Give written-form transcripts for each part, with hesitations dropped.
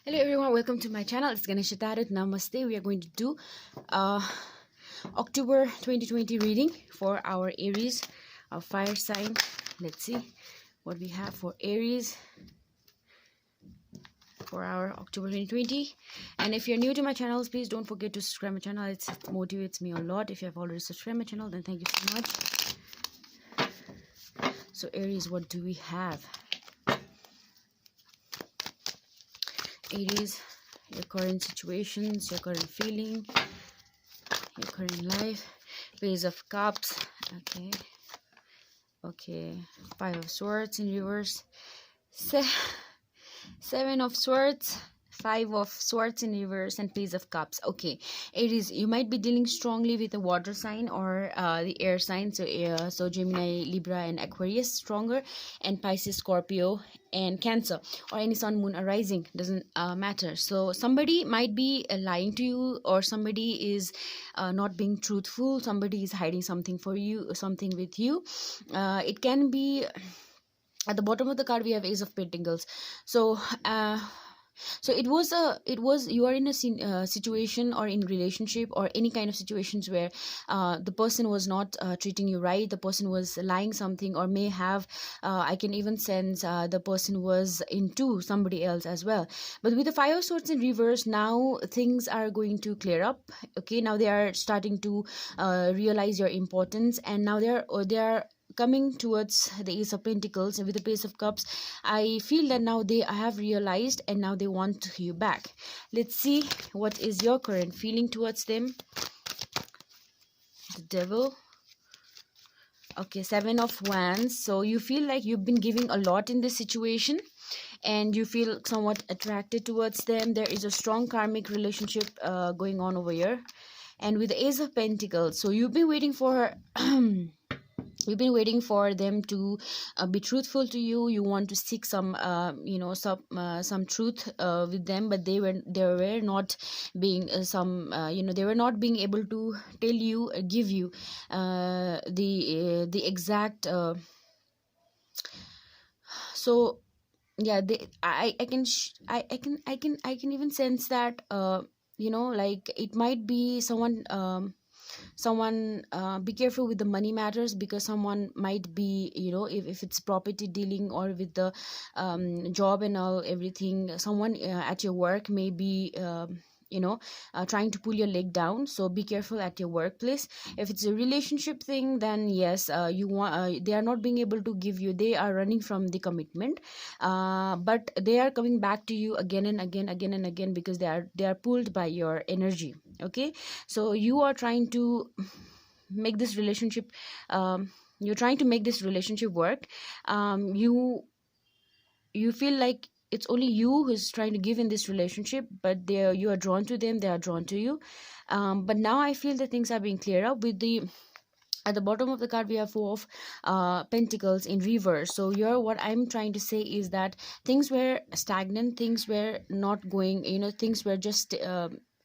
Hello everyone, welcome to my channel. It's Ganesha Tarot. Namaste. We are going to do October 2020 reading for our Aries, our fire sign. Let's see what we have for Aries for our October 2020. And if you're new to my channel, please don't forget to subscribe my channel. It motivates me a lot. If you have already subscribed my channel, then thank you so much. So Aries, what do we have? Aries, your current situations, your current feeling, your current life. Page of Cups. Okay, Five of Swords in reverse, Seven of Swords, Five of Swords in reverse, and Page of Cups. Okay, Aries, you might be dealing strongly with a water sign or the air sign. So Gemini, Libra, and Aquarius stronger, and Pisces, Scorpio, and Cancer, or any Sun, Moon, arising, doesn't matter. So somebody might be lying to you, or somebody is not being truthful. Somebody is hiding something for you, something with you. It can be. At the bottom of the card we have Ace of Pentacles. So it was you are in a situation or in relationship or any kind of situations where the person was not treating you right. The person was lying something, or may have I can even sense the person was into somebody else as well. But with the Five of Swords in reverse, now things are going to clear up. Okay, now they are starting to realize your importance, and now they are coming towards the Ace of Pentacles. And with the Page of Cups, I feel that now they have realized, and now they want you back. Let's see what is your current feeling towards them. The Devil. Okay, Seven of Wands. So you feel like you've been giving a lot in this situation, and you feel somewhat attracted towards them. There is a strong karmic relationship going on over here. And with the Ace of Pentacles, so you've been waiting for you've been waiting for them to be truthful to you. You want to seek some some truth with them, but they were not being they were not being able to tell you, give you the exact so yeah, I can even sense that like it might be someone be careful with the money matters, because someone might be, if it's property dealing or with the job and all everything, someone at your work may be trying to pull your leg down. So be careful at your workplace. If it's a relationship thing, then yes, they are not being able to give you, they are running from the commitment, but they are coming back to you again and again, because they are pulled by your energy. Okay, so you are trying to make this relationship work. You feel like it's only you who's trying to give in this relationship, but you are drawn to them, they are drawn to you. But now I feel that things are being cleared up. With the at the bottom of the card we have Four of Pentacles in reverse. So what I'm trying to say is that things were stagnant, things were not going, things were just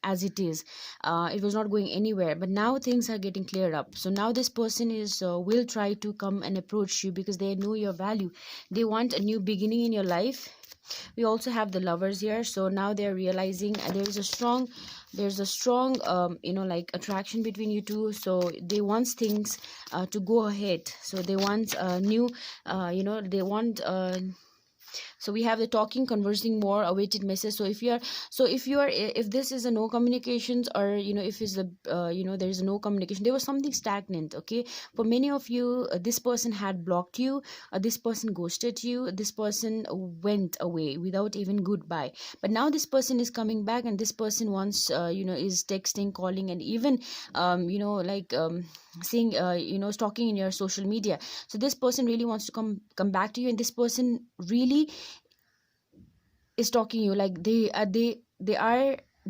as it is. It was not going anywhere, but now things are getting cleared up. So now this person is will try to come and approach you, because they know your value. They want a new beginning in your life. We also have the Lovers here. So now they're realizing there's a strong like attraction between you two. So they want things to go ahead. So they want new they want so we have the talking, conversing more, awaited message. So if this is a no communications, or if is a there is no communication, there was something stagnant. Okay, for many of you, this person had blocked you, this person ghosted you, this person went away without even goodbye. But now this person is coming back, and this person wants is texting, calling, and even seeing stalking in your social media. So this person really wants to come back to you, and this person really is talking you, like they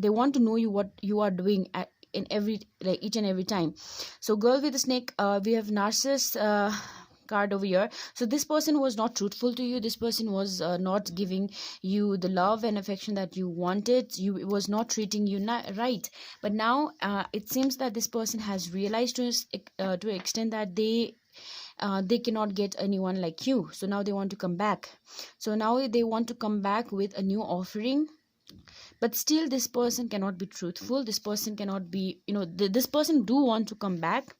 want to know you, what you are doing in every, like each and every time. So Girl with the Snake, we have Narcissus card over here. So this person was not truthful to you. This person was not giving you the love and affection that you wanted. You was not treating you right. But now it seems that this person has realized to an extent that they cannot get anyone like you. So now they want to come back. So now they want to come back with a new offering. but still this person cannot be truthful. This person cannot be, this person do want to come back.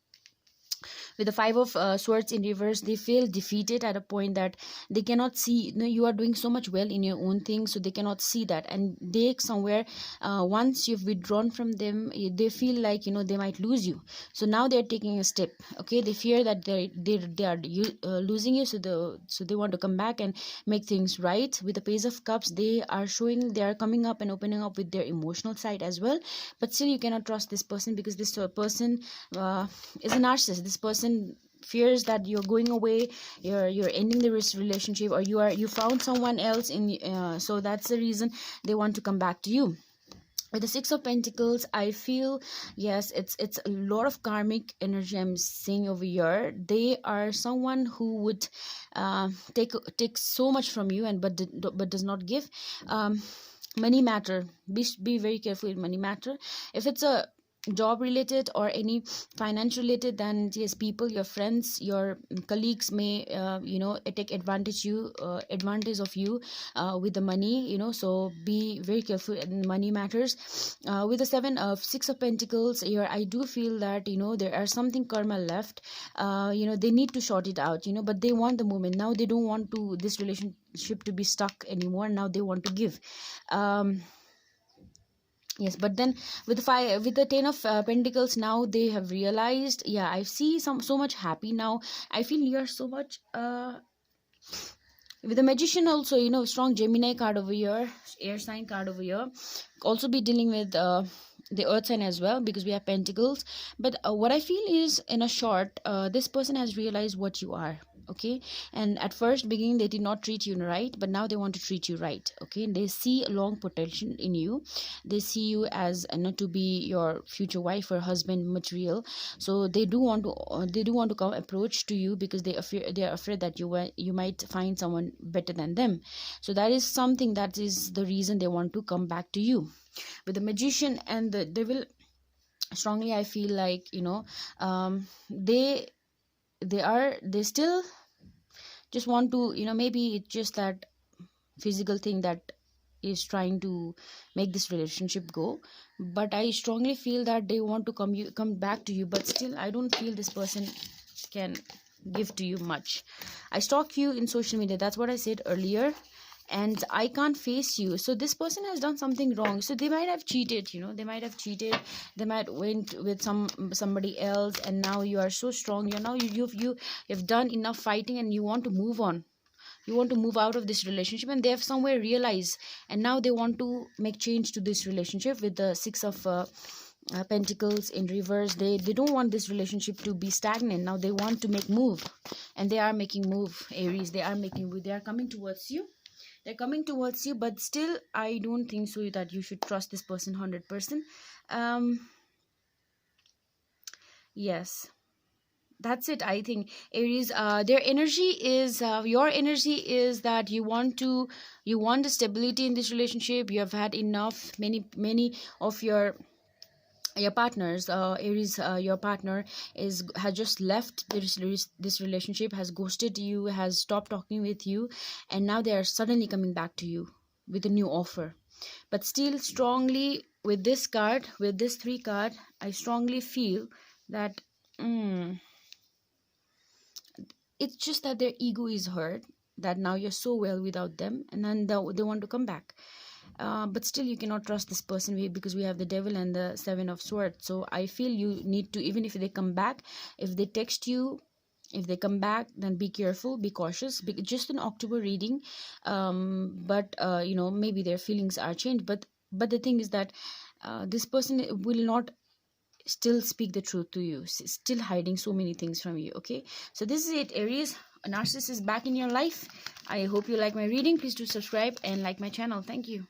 With the five of swords in reverse, they feel defeated at a point that they cannot see, you are doing so much well in your own thing, so they cannot see that, and they somewhere, once you've withdrawn from them, they feel like, they might lose you. So now they're taking a step. Okay, they fear that they are losing you, so they want to come back and make things right. With the page of cups, they are showing, they are coming up and opening up with their emotional side as well. But still you cannot trust this person, because this person is a narcissist. This person fears that you're going away, you're ending the relationship, or you found someone else in, so that's the reason they want to come back to you. With the six of pentacles, I feel, yes, it's a lot of karmic energy I'm seeing over here. They are someone who would take so much from you, and but does not give. Money matter, be very careful with money matter. If it's a job related or any finance related, then yes, people, your friends, your colleagues may take advantage of you with the money, so be very careful in money matters. With the six of pentacles here, I do feel that there are something karma left. They need to sort it out, but they want the moment now. They don't want to this relationship to be stuck anymore. Now they want to give. Yes, but then with the ten of pentacles, now they have realized, yeah, I see so much happy now. I feel you're so much with the magician also, strong Gemini card over here, air sign card over here. Also be dealing with the earth sign as well, because we have pentacles. But what I feel is, in a short, this person has realized what you are. Okay, and at first beginning they did not treat you right, but now they want to treat you right. Okay, they see a long potential in you. They see you as not to be your future wife or husband material. So they do want to come approach to you, because they are afraid that you might find someone better than them. So that is something, that is the reason they want to come back to you. With the magician and the devil, strongly I feel like they still just want to, maybe it's just that physical thing that is trying to make this relationship go. But I strongly feel that they want to come back to you, but still I don't feel this person can give to you much. I stalk you in social media, that's what I said earlier, and I can't face you. So this person has done something wrong. So they might have cheated, they might went with somebody else, and now you are so strong. You've done enough fighting, and you want to move on. You want to move out of this relationship, and they have somewhere realized, and now they want to make change to this relationship. With the six of pentacles in reverse, they don't want this relationship to be stagnant. Now they want to make move, and they are making move. Aries, they are making move. They are coming towards you. They're coming towards you, but still I don't think so that you should trust this person 100%. Yes, that's it. I think Aries, their energy is your energy is that you want the stability in this relationship. You have had enough. Many of your partners, Aries, your partner has just left this relationship, has ghosted you, has stopped talking with you, and now they are suddenly coming back to you with a new offer. But still strongly, with this card, with this 3 card, I strongly feel that it's just that their ego is hurt, that now you're so well without them, and then they want to come back. But still you cannot trust this person, because we have the devil and the 7 of swords. So I feel you need to, even if they come back, if they text you, if they come back, then be careful, be cautious. Just an October reading, but maybe their feelings are changed, but the thing is that this person will not still speak the truth to you, still hiding so many things from you. Okay, so this is it, Aries. A narcissist is back in your life. I hope you like my reading. Please do subscribe and like my channel. Thank you.